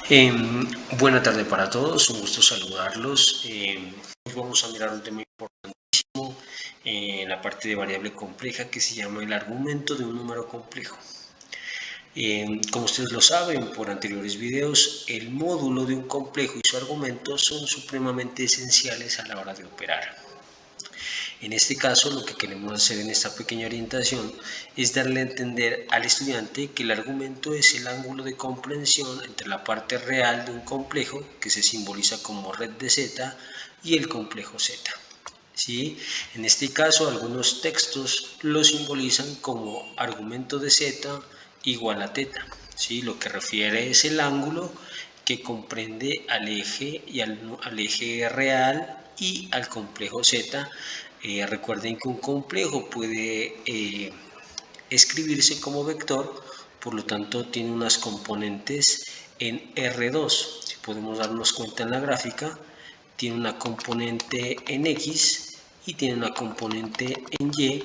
Buena tarde para todos, un gusto saludarlos. Hoy vamos a mirar un tema importantísimo en la parte de variable compleja que se llama el argumento de un número complejo. Como ustedes lo saben por anteriores videos, el módulo de un complejo y su argumento son supremamente esenciales a la hora de operar. En este caso, lo que queremos hacer en esta pequeña orientación es darle a entender al estudiante que el argumento es el ángulo de comprensión entre la parte real de un complejo, que se simboliza como red de Z, y el complejo Z. ¿Sí? En este caso, algunos textos lo simbolizan como argumento de Z igual a teta. ¿Sí? Lo que refiere es el ángulo que comprende al eje y al eje real y al complejo Z. Recuerden que un complejo puede escribirse como vector, por lo tanto tiene unas componentes en R2. Si podemos darnos cuenta en la gráfica, tiene una componente en X y tiene una componente en Y,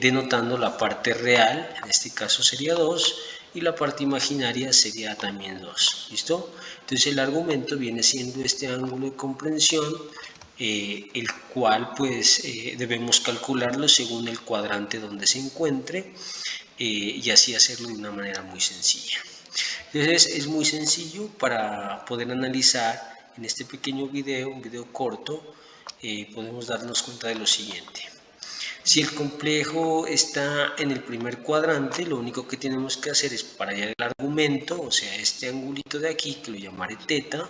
denotando la parte real, en este caso sería 2, y la parte imaginaria sería también 2. ¿Listo? Entonces el argumento viene siendo este ángulo de comprensión, el cual pues debemos calcularlo según el cuadrante donde se encuentre, y así hacerlo de una manera muy sencilla. Entonces es muy sencillo para poder analizar en este pequeño video, un video corto, podemos darnos cuenta de lo siguiente. Si el complejo está en el primer cuadrante, lo único que tenemos que hacer es para hallar el argumento, o sea, este angulito de aquí, que lo llamaré teta,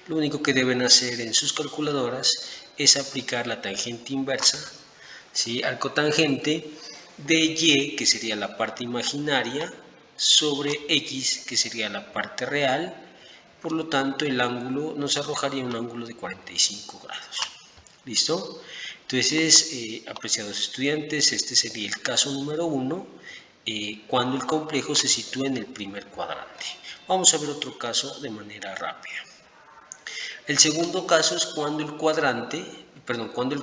lo único que deben hacer en sus calculadoras es aplicar la tangente inversa, ¿sí?, al cotangente de Y, que sería la parte imaginaria, sobre X, que sería la parte real. Por lo tanto, el ángulo nos arrojaría un ángulo de 45 grados. ¿Listo? Entonces, apreciados estudiantes, este sería el caso número 1, cuando el complejo se sitúa en el primer cuadrante. Vamos a ver otro caso de manera rápida. El segundo caso es cuando el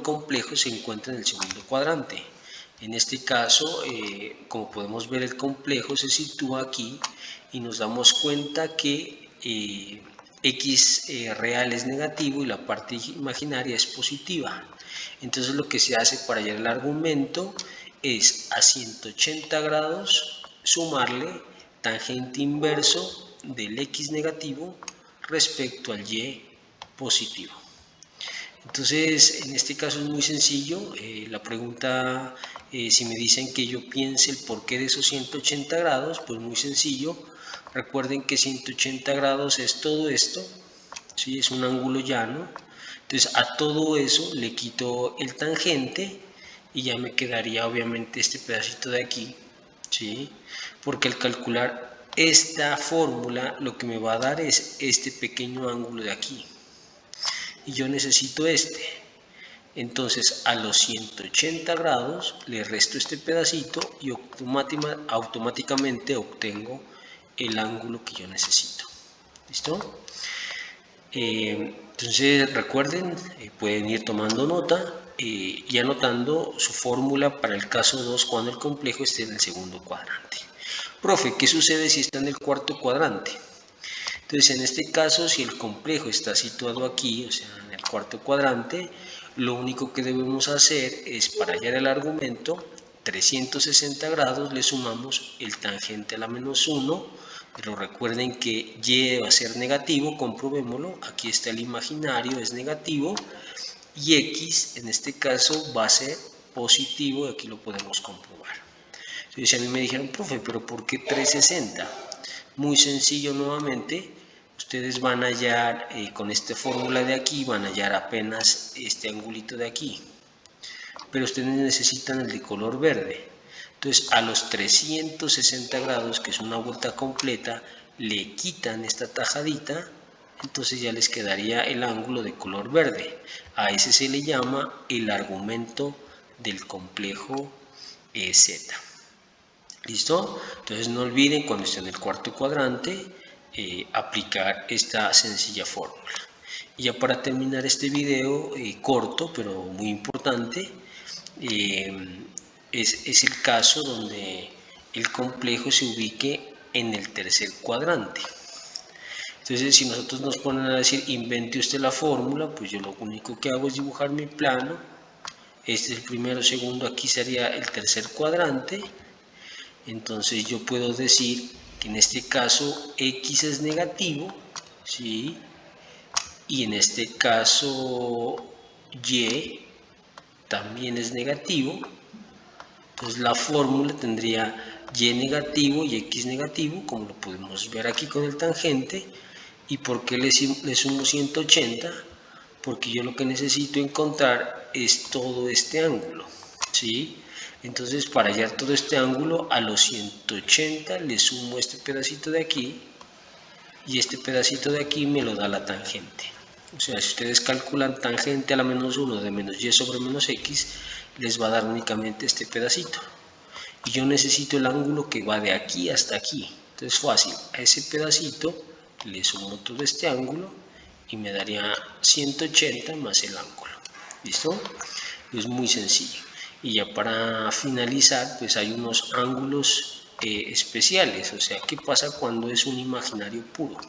complejo se encuentra en el segundo cuadrante. En este caso, como podemos ver, el complejo se sitúa aquí y nos damos cuenta que X real es negativo y la parte imaginaria es positiva. Entonces lo que se hace para hallar el argumento es a 180 grados sumarle tangente inverso del X negativo respecto al Y positivo. Entonces, en este caso es muy sencillo. La pregunta, si me dicen que yo piense el porqué de esos 180 grados, pues muy sencillo. Recuerden que 180 grados es todo esto, ¿sí? Es un ángulo llano. Entonces, a todo eso le quito el tangente y ya me quedaría obviamente este pedacito de aquí, ¿sí? Porque al calcular esta fórmula lo que me va a dar es este pequeño ángulo de aquí y yo necesito este. Entonces a los 180 grados le resto este pedacito y automáticamente obtengo el ángulo que yo necesito. ¿Listo? Entonces recuerden, pueden ir tomando nota y anotando su fórmula para el caso 2 cuando el complejo esté en el segundo cuadrante. Profe, ¿qué sucede si está en el cuarto cuadrante? Entonces, en este caso, si el complejo está situado aquí, o sea, en el cuarto cuadrante, lo único que debemos hacer es, para hallar el argumento, 360 grados le sumamos el tangente a la menos 1, pero recuerden que Y va a ser negativo, comprobémoslo, aquí está el imaginario, es negativo, y X, en este caso, va a ser positivo, y aquí lo podemos comprobar. Entonces, a mí me dijeron, profe, pero ¿por qué 360? Muy sencillo nuevamente. Ustedes van a hallar, con esta fórmula de aquí, van a hallar apenas este angulito de aquí. Pero ustedes necesitan el de color verde. Entonces, a los 360 grados, que es una vuelta completa, le quitan esta tajadita, entonces ya les quedaría el ángulo de color verde. A ese se le llama el argumento del complejo Z. ¿Listo? Entonces no olviden, cuando estén en el cuarto cuadrante, aplicar esta sencilla fórmula. Y ya para terminar este video corto pero muy importante, es el caso donde el complejo se ubique en el tercer cuadrante. Entonces, si nosotros nos ponen a decir, invente usted la fórmula, pues yo lo único que hago es dibujar mi plano. Este es el primero, segundo, aquí sería el tercer cuadrante. Entonces yo puedo decir que en este caso X es negativo, ¿sí? Y en este caso Y también es negativo. Entonces la fórmula tendría Y negativo y X negativo, como lo podemos ver aquí con el tangente. ¿Y por qué le sumo 180? Porque yo lo que necesito encontrar es todo este ángulo, ¿sí? Entonces, para hallar todo este ángulo, a los 180 le sumo este pedacito de aquí, y este pedacito de aquí me lo da la tangente. O sea, si ustedes calculan tangente a la menos 1 de menos y sobre menos x, les va a dar únicamente este pedacito. Y yo necesito el ángulo que va de aquí hasta aquí. Entonces, fácil, a ese pedacito le sumo todo este ángulo y me daría 180 más el ángulo. ¿Listo? Es muy sencillo. Y ya para finalizar, pues hay unos ángulos especiales. O sea, ¿qué pasa cuando es un imaginario puro?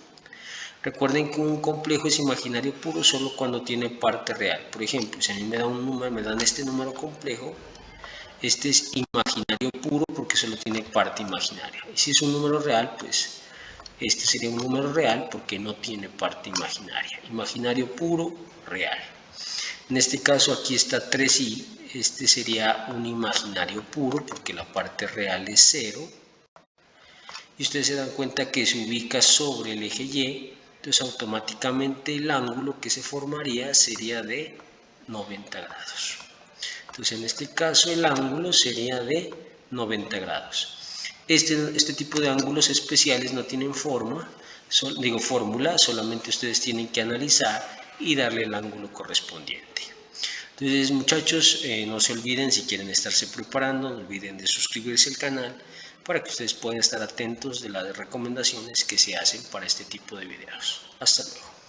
Recuerden que un complejo es imaginario puro solo cuando tiene parte real. Por ejemplo, si a mí me dan un número, me dan este número complejo, este es imaginario puro porque solo tiene parte imaginaria. Y si es un número real, pues este sería un número real porque no tiene parte imaginaria. Imaginario puro, real. En este caso aquí está 3i, este sería un imaginario puro porque la parte real es 0. Y ustedes se dan cuenta que se ubica sobre el eje Y, entonces automáticamente el ángulo que se formaría sería de 90 grados. Entonces en este caso el ángulo sería de 90 grados. Este tipo de ángulos especiales no tienen fórmula, solamente ustedes tienen que analizar y darle el ángulo correspondiente. Entonces muchachos, no se olviden, si quieren estarse preparando, no olviden de suscribirse al canal para que ustedes puedan estar atentos de las recomendaciones que se hacen para este tipo de videos. Hasta luego.